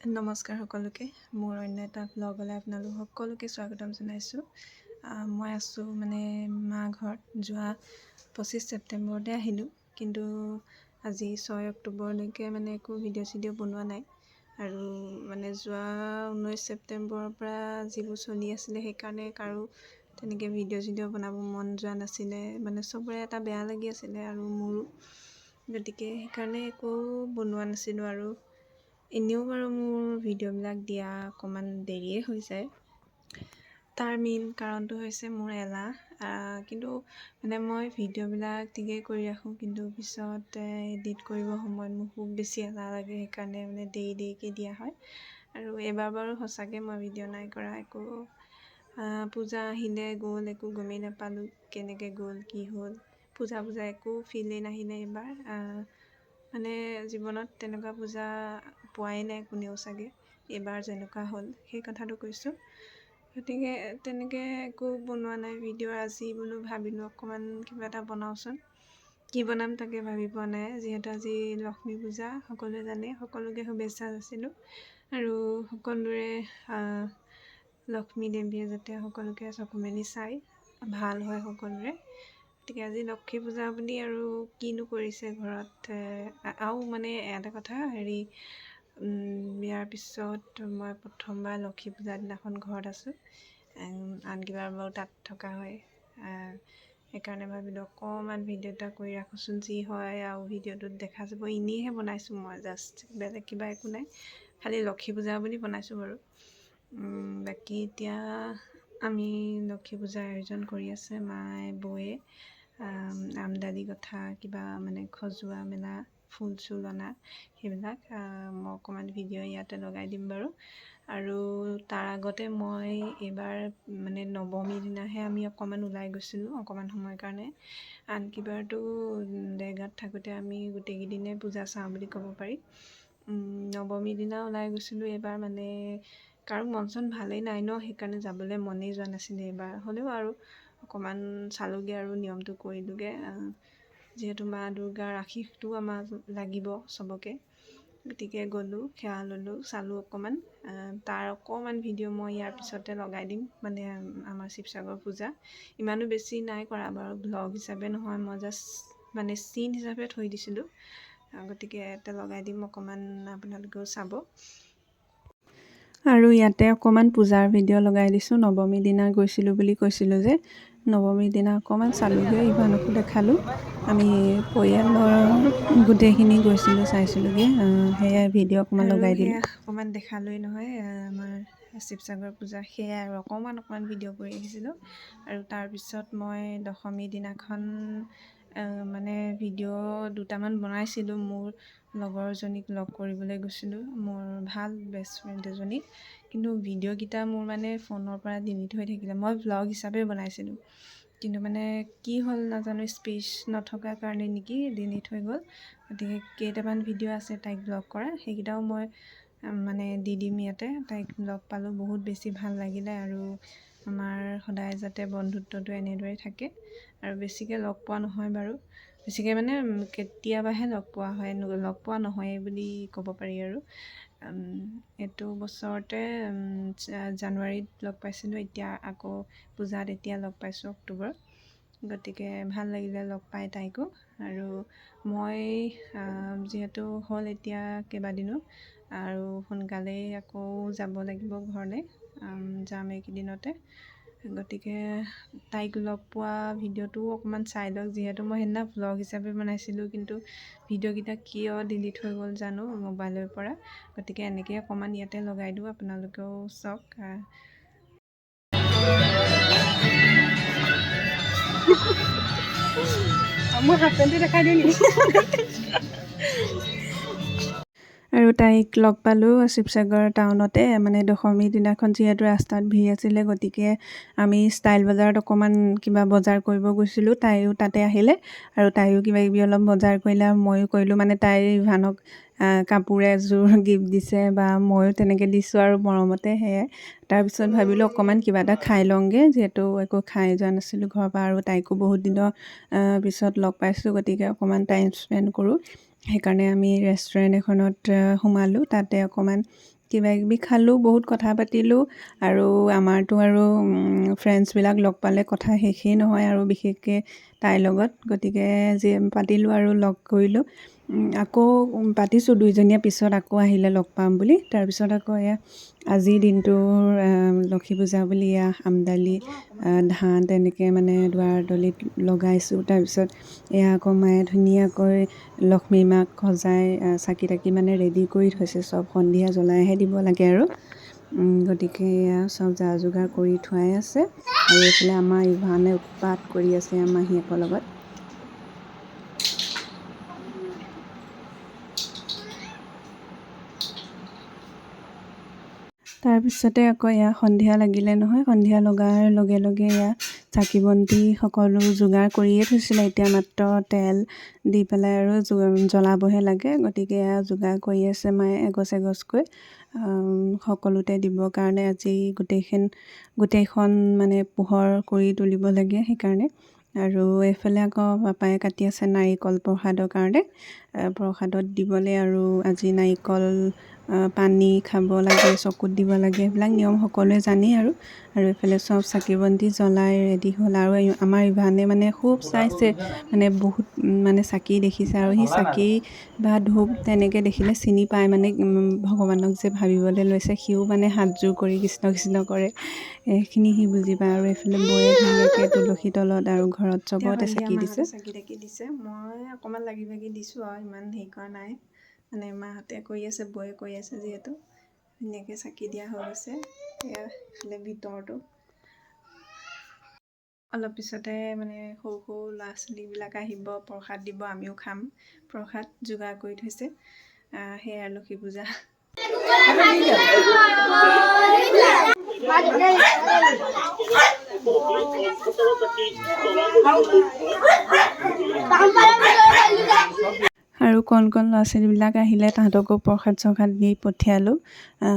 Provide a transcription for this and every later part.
নমস্কাৰ সকলোকে মোৰ অন্য এটা ব্লগলৈ আপোনালোক সকলোকে স্বাগতম জনাইছোঁ। মই আছোঁ মা ঘৰত যোৱা 25 ছেপ্টেম্বৰতে আহিলোঁ, কিন্তু আজি 6 অক্টোবৰলৈকে একো ভিডিঅ' চিডিঅ' বনোৱা নাই। আৰু যোৱা 19 ছেপ্টেম্বৰৰ পৰা যিবোৰ চলি আছিলে সেইকাৰণে কাৰো তেনেকৈ ভিডিঅ' চিডিঅ' বনাব মন যোৱা নাছিলে, চবৰে এটা বেয়া লাগি আছিলে আৰু মোৰো, গতিকে সেইকাৰণে একো বনোৱা নাছিলোঁ। আৰু এনেও বাৰু মোৰ ভিডিঅ'বিলাক দিয়া অকণমান দেৰিয়ে হৈ যায়। তাৰ মেইন কাৰণটো হৈছে মোৰ এলাহ। কিন্তু মই ভিডিঅ'বিলাক ঠিকেই কৰি ৰাখোঁ, কিন্তু পিছত এডিট কৰিবৰ সময়ত মোৰ খুব বেছি এলাহ লাগে, সেইকাৰণে দেৰিকৈ দিয়া হয়। আৰু এইবাৰ বাৰু সঁচাকৈ মই ভিডিঅ' নাই কৰা, একো পূজা আহিলে গ'ল, একো গমেই নাপালোঁ কেনেকৈ গ'ল কি হ'ল। পূজা একো ফিলেই নাহিলে এইবাৰ। জীৱনত তেনেকুৱা পূজা পোৱাই নাই কোনেও চাগে, এইবাৰ যেনেকুৱা হ'ল সেই কথাটো কৈছোঁ। গতিকে তেনেকৈ একো বনোৱা নাই ভিডিঅ'। আজি বোলো ভাবিলোঁ অকণমান কিবা এটা বনাওঁচোন, কি বনাম তাকে ভাবি পোৱা নাই। যিহেতু আজি লক্ষ্মী পূজা, সকলোৱে জানে, সকলোকে শুভেচ্ছা যাচিলোঁ। আৰু সকলোৰে লক্ষ্মী দেৱীয়ে যাতে সকলোকে চকু মেলি চাই ভাল হয় সকলোৰে। গতিকে আজি লক্ষ্মী পূজা বুলি আৰু কিনো কৰিছে ঘৰত। আৰু এটা কথা বিয়াৰ পিছত মই প্ৰথমবাৰ লক্ষ্মী পূজাৰ দিনাখন ঘৰত আছোঁ। আনকিবাৰ বাৰু তাত থকা হয়। সেইকাৰণে ভাবিলোঁ অকণমান ভিডিঅ' এটা কৰি ৰাখোঁচোন, যি হয় আৰু ভিডিঅ'টোত দেখা যাব। এনেইহে বনাইছোঁ মই, জাষ্ট বেলেগ কিবা একো নাই, খালি লক্ষ্মী পূজা বুলি বনাইছোঁ বাৰু। বাকী এতিয়া আমি লক্ষ্মী পূজাৰ আয়োজন কৰি আছে মায়ে বৌয়ে। আমদানি কথা কিবা সজোৱা মেলা, ফুল চুল অনা, সেইবিলাক মই অকণমান ভিডিঅ' ইয়াতে লগাই দিম বাৰু। আৰু তাৰ আগতে মই এইবাৰ নৱমীৰ দিনাহে আমি অকণমান ওলাই গৈছিলোঁ, অকণমান সময়ৰ কাৰণে। আনকিবাৰতো দেৰগাঁৱত থাকোঁতে আমি গোটেইকেইদিনে পূজা চাওঁ বুলি ক'ব পাৰি। নৱমীৰ দিনা ওলাই গৈছিলোঁ এইবাৰ, কাৰো মন চন ভালেই নাই ন, সেইকাৰণে যাবলৈ মনেই যোৱা নাছিলে এইবাৰ। হ'লেও আৰু অকণমান চালোঁগৈ আৰু নিয়মটো কৰিলোঁগৈ, যিহেতু মা দুৰ্গাৰ আশীষটোও আমাক লাগিব চবকে। গতিকে গ'লোঁ, সেৱা ল'লোঁ, চালোঁ অকণমান। তাৰ অকণমান ভিডিঅ' মই ইয়াৰ পিছতে লগাই দিম। আমাৰ শিৱসাগৰ পূজা ইমানো বেছি নাই কৰা বাৰু, ব্লগ হিচাপে নহয়, মই জাষ্ট চিন হিচাপে থৈ দিছিলোঁ। গতিকে ইয়াতে লগাই দিম, অকণমান আপোনালোকেও চাব। আৰু ইয়াতে অকণমান পূজাৰ ভিডিঅ' লগাই দিছোঁ। নৱমীৰ দিনা গৈছিলোঁ বুলি কৈছিলোঁ যে, নৱমীৰ দিনা অকণমান চালোঁগৈ, ইভানকো দেখালোঁ। আমি পৰিয়ালৰ গোটেইখিনি গৈছিলোঁ, চাইছিলোঁগৈ। সেয়াই ভিডিঅ' অকণমান লগাই দিলোঁ। অকণমান দেখালোৱেই নহয় আমাৰ শিৱসাগৰ পূজা, সেয়াই আৰু অকণমান ভিডিঅ' কৰি আহিছিলোঁ। আৰু তাৰপিছত মই দশমীৰ দিনাখন ভিডিঅ' দুটামান বনাইছিলোঁ। মোৰ লগৰজনীক লগ কৰিবলৈ গৈছিলোঁ, মোৰ ভাল বেষ্ট ফ্ৰেণ্ড এজনীক। কিন্তু ভিডিঅ'কেইটা মোৰ ফোনৰ পৰা ডিলিট হৈ থাকিলে। মই ভ্লগ হিচাপে বনাইছিলোঁ, কিন্তু কি হ'ল নাজানো, স্পেচ নথকাৰ কাৰণে নেকি ডিলিট হৈ গ'ল। গতিকে কেইটামান ভিডিঅ' আছে তাইক লগ কৰা, সেইকেইটাও মই দি দিম ইয়াতে। তাইক লগ পালোঁ, বহুত বেছি ভাল লাগিলে। আৰু আমাৰ সদায় যাতে বন্ধুত্বটো এনেদৰে থাকে। আৰু বেছিকৈ লগ পোৱা নহয় বাৰু, বেছিকৈ কেতিয়াবাহে লগ পোৱা হয়, লগ পোৱা নহয়েই বুলি ক'ব পাৰি। আৰু এইটো বছৰতে জানুৱাৰীত লগ পাইছিলোঁ, এতিয়া আকৌ পূজাত এতিয়া লগ পাইছোঁ অক্টোবৰত। গতিকে ভাল লাগিলে লগ পাই তাইকো। আৰু মই যিহেতু হ'ল এতিয়া কেইবাদিনো, আৰু সোনকালেই আকৌ যাব লাগিব ঘৰলৈ, যাম এইকেইদিনতে। গতিকে তাইক লগ পোৱা ভিডিঅ'টোও অকণমান চাই লওক, যিহেতু মই সেইদিনা ভ্লগ হিচাপে বনাইছিলোঁ, কিন্তু ভিডিঅ'কেইটা কিয় ডিলিট হৈ গ'ল জানো মোবাইলৰ পৰা। গতিকে এনেকৈ অকণমান ইয়াতে লগাই দিওঁ, আপোনালোকেও চাওক। মোৰ হাজবেণ্ডে দেখাই দিওঁ নেকি? আৰু তাইক লগ পালোঁ শিৱসাগৰ টাউনতে। দশমীৰ দিনাখন যিহেতু ৰাস্তাত ভিৰ আছিলে, গতিকে আমি ষ্টাইল বজাৰত অকণমান কিবা বজাৰ কৰিব গৈছিলোঁ। তাইও তাতে আহিলে, আৰু তাইও কিবাকিবি অলপ বজাৰ কৰিলে, আৰু ময়ো কৰিলোঁ। তাই ইভানক কাপোৰ এযোৰ গিফ্ট দিছে, বা ময়ো তেনেকৈ দিছোঁ আৰু মৰমতে। সেয়াই তাৰপিছত ভাবিলোঁ অকণমান কিবা এটা খাই লওঁগৈ, যিহেতু একো খাই যোৱা নাছিলোঁ ঘৰৰ পৰা, আৰু তাইকো বহুত দিনৰ পিছত লগ পাইছোঁ, গতিকে অকণমান টাইম স্পেণ্ড কৰোঁ। সেইকাৰণে আমি ৰেষ্টুৰেণ্ট এখনত সোমালোঁ, তাতে অকণমান কিবা কিবি খালোঁ, বহুত কথা পাতিলোঁ আৰু আমাৰতো আৰু ফ্ৰেণ্ডছবিলাক লগ পালে কথা শেষেই নহয় আৰু বিশেষকৈ তাইৰ লগত, গতিকে যি পাতিলোঁ আৰু লগ কৰিলোঁ। আকৌ পাতিছোঁ দুইজনীয়ে, পিছত আকৌ আহিলে লগ পাম বুলি। তাৰপিছত আকৌ এয়া আজিৰ দিনটোৰ লক্ষী পূজা বুলি এয়া আমডালি ধান তেনেকৈ মানে দুৱাৰদলিত লগাইছোঁ। তাৰপিছত এয়া আকৌ মায়ে ধুনীয়াকৈ লক্ষ্মী মাক সজাই চাকি তাকি মানে ৰেডি কৰি থৈছে, চব সন্ধিয়া জ্বলাইহে দিব লাগে আৰু। গতিকে এয়া চব যা যোগাৰ কৰি থোৱাই আছে আৰু এইফালে আমাৰ ইভানে উৎপাত কৰি আছে আমাৰ মাহীয়েকৰ লগত। তাৰপিছতে আকৌ এয়া সন্ধিয়া লাগিলে নহয়, সন্ধিয়া লগাৰ লগে লগে এয়া চাকি বন্তি সকলো যোগাৰ কৰিয়ে থৈছিলে, এতিয়া মাত্ৰ তেল দি পেলাই আৰু জ্বলাবহে লাগে। গতিকে এয়া যোগাৰ কৰি আছে মায়ে এগছ এগছকৈ সকলোতে দিবৰ কাৰণে। আজি গোটেইখন মানে পোহৰ কৰি তুলিব লাগে সেইকাৰণে। আৰু এইফালে আকৌ পাপাই কাটি আছে নাৰিকল প্ৰসাদৰ কাৰণে, প্ৰসাদত দিবলৈ। আৰু আজি নাৰিকল পানী খাব লাগে, চকুত দিব লাগে, সেইবিলাক নিয়ম সকলোৱে জানেই আৰু। এইফালে চব চাকি বন্তি জ্বলাই ৰেডি হ'ল আৰু আমাৰ ইভানে মানে খুব চাইছে, মানে বহুত মানে চাকি দেখিছে আৰু সি চাকি বা ধূপ তেনেকৈ দেখিলে চিনি পায়, মানে ভগৱানক যে ভাবিবলৈ লৈছে, সিও মানে হাতযোৰ কৰি কৃষ্ণ কৃষ্ণ কৰে, সেইখিনি সি বুজি পায়। আৰু এইফালে বৌয়ে ধুনীয়াকৈ তুলসী তলত আৰু ঘৰত চবতে চাকি দিছে। চাকি তাকি দিছে, মই অকণমান লাগি ভাগি দিছোঁ আৰু ইমান হেৰি কৰা নাই, মানে মাহঁতে কৰি আছে, বৌয়ে কৰি আছে যিহেতু ধুনীয়াকৈ চাকি দিয়া হৈ গৈছে। এয়া এইফালে ভিতৰটো অলপ পিছতে মানে সৰু সৰু ল'ৰা ছোৱালীবিলাক আহিব, প্ৰসাদ দিব, আমিও খাম। প্ৰসাদ যোগাৰ কৰি থৈছে, সেয়া লক্ষী পূজা। আৰু কণ ল'ৰা ছোৱালীবিলাক আহিলে তাহাঁতকো প্ৰসাদ চসাদ দি পঠিয়ালোঁ।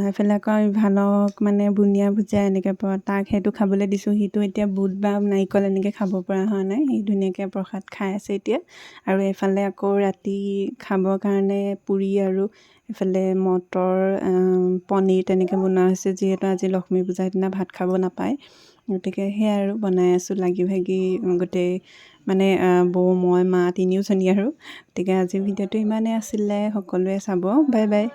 এইফালে আকৌ ইভানক মানে বুনিয়া ভুজিয়া এনেকৈ তাক সেইটো খাবলৈ দিছোঁ, সিটো এতিয়া বুট বা নাৰিকল এনেকৈ খাব পৰা হোৱা নাই, সি ধুনীয়াকৈ প্ৰসাদ খাই আছে এতিয়া। আৰু এইফালে আকৌ ৰাতি খাবৰ কাৰণে পুৰি আৰু এইফালে মটৰ পনীৰ তেনেকৈ বনোৱা হৈছে, যিহেতু আজি লক্ষ্মী পূজাৰ দিনা ভাত খাব নাপায়। গতিকে সেয়াই আৰু বনাই আছোঁ লাগি ভাগি গোটেই, মানে বৌ মই মা তিনিওজনী আৰু। গতিকে আজিৰ ভিডিঅ'টো ইমানেই আছিলে, সকলোৱে চাব, বাই বাই।